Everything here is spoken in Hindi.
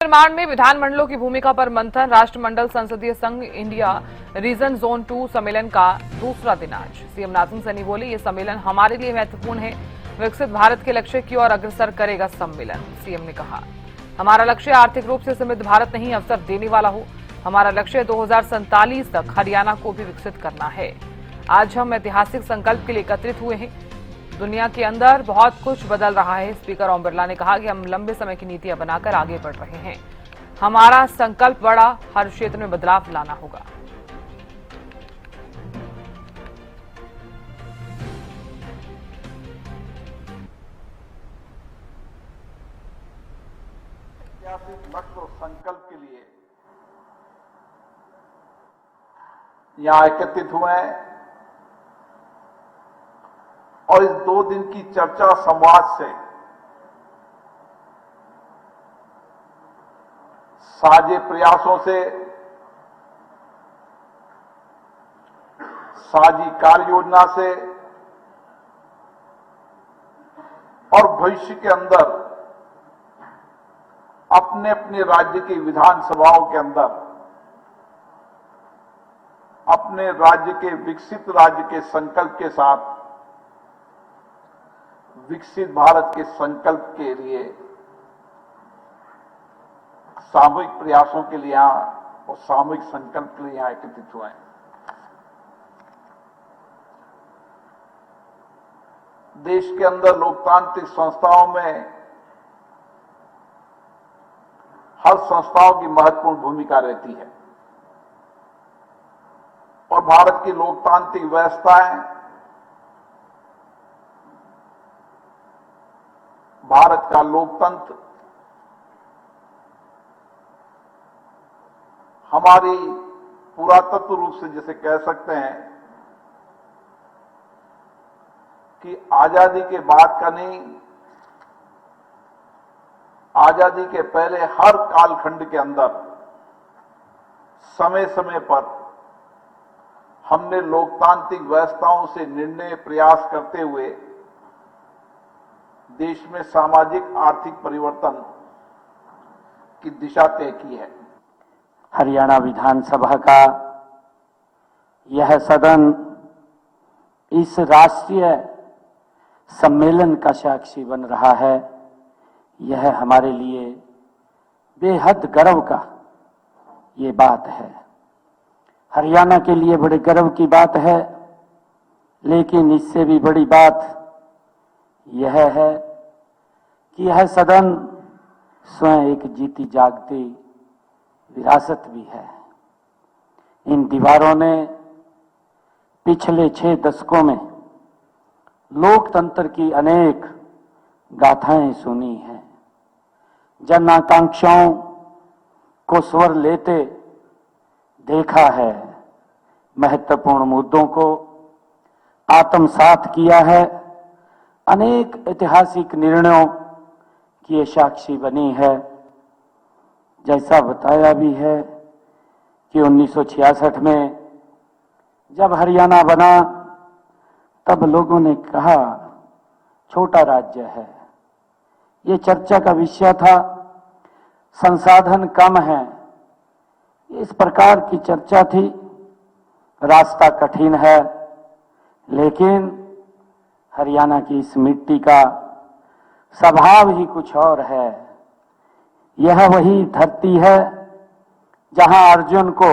निर्माण में विधानमंडलों की भूमिका पर मंथन। राष्ट्रमंडल संसदीय संघ इंडिया रीजन जोन 2 सम्मेलन का दूसरा दिन आज। सीएम नाजिम सैनी बोले, ये सम्मेलन हमारे लिए महत्वपूर्ण है। विकसित भारत के लक्ष्य की ओर अग्रसर करेगा सम्मेलन। सीएम ने कहा, हमारा लक्ष्य आर्थिक रूप से समृद्ध भारत नहीं, अवसर देने वाला हो। हमारा लक्ष्य 2047 तक हरियाणा को भी विकसित करना है। आज हम ऐतिहासिक संकल्प के लिए एकत्रित हुए हैं। दुनिया के अंदर बहुत कुछ बदल रहा है। स्पीकर ओम बिरला ने कहा कि हम लंबे समय की नीतियां बनाकर आगे बढ़ रहे हैं। हमारा संकल्प बड़ा, हर क्षेत्र में बदलाव लाना होगा। ऐतिहासिक लक्ष्य और संकल्प के लिए यहां एकत्रित हुए हैं और इस 2 दिन की चर्चा संवाद से साझे प्रयासों से, साझी कार्य योजना से और भविष्य के अंदर अपने अपने राज्य की विधानसभाओं के अंदर अपने राज्य के विकसित राज्य के संकल्प के साथ विकसित भारत के संकल्प के लिए सामूहिक प्रयासों के लिए और सामूहिक संकल्प के लिए यहां एकत्रित हुए हैं। देश के अंदर लोकतांत्रिक संस्थाओं में हर संस्थाओं की महत्वपूर्ण भूमिका रहती है और भारत की लोकतांत्रिक व्यवस्थाएं, भारत का लोकतंत्र हमारी पुरातत्व रूप से जिसे कह सकते हैं कि आजादी के बाद का नहीं, आजादी के पहले हर कालखंड के अंदर समय समय पर हमने लोकतांत्रिक व्यवस्थाओं से निर्णय प्रयास करते हुए देश में सामाजिक आर्थिक परिवर्तन की दिशा तय की है। हरियाणा विधानसभा का यह सदन इस राष्ट्रीय सम्मेलन का साक्षी बन रहा है। यह हमारे लिए बेहद गर्व का ये बात है। हरियाणा के लिए बड़े गर्व की बात है, लेकिन इससे भी बड़ी बात यह है कि यह सदन स्वयं एक जीती जागती विरासत भी है। इन दीवारों ने पिछले 6 दशकों में लोकतंत्र की अनेक गाथाएं सुनी हैं। जन आकांक्षाओं को स्वर लेते देखा है, महत्वपूर्ण मुद्दों को आत्मसात किया है, अनेक ऐतिहासिक निर्णयों की ये साक्षी बनी है। जैसा बताया भी है कि 1966 में जब हरियाणा बना तब लोगों ने कहा छोटा राज्य है। ये चर्चा का विषय था, संसाधन कम है, इस प्रकार की चर्चा थी। रास्ता कठिन है, लेकिन हरियाणा की इस मिट्टी का स्वभाव ही कुछ और है। यह वही धरती है जहां अर्जुन को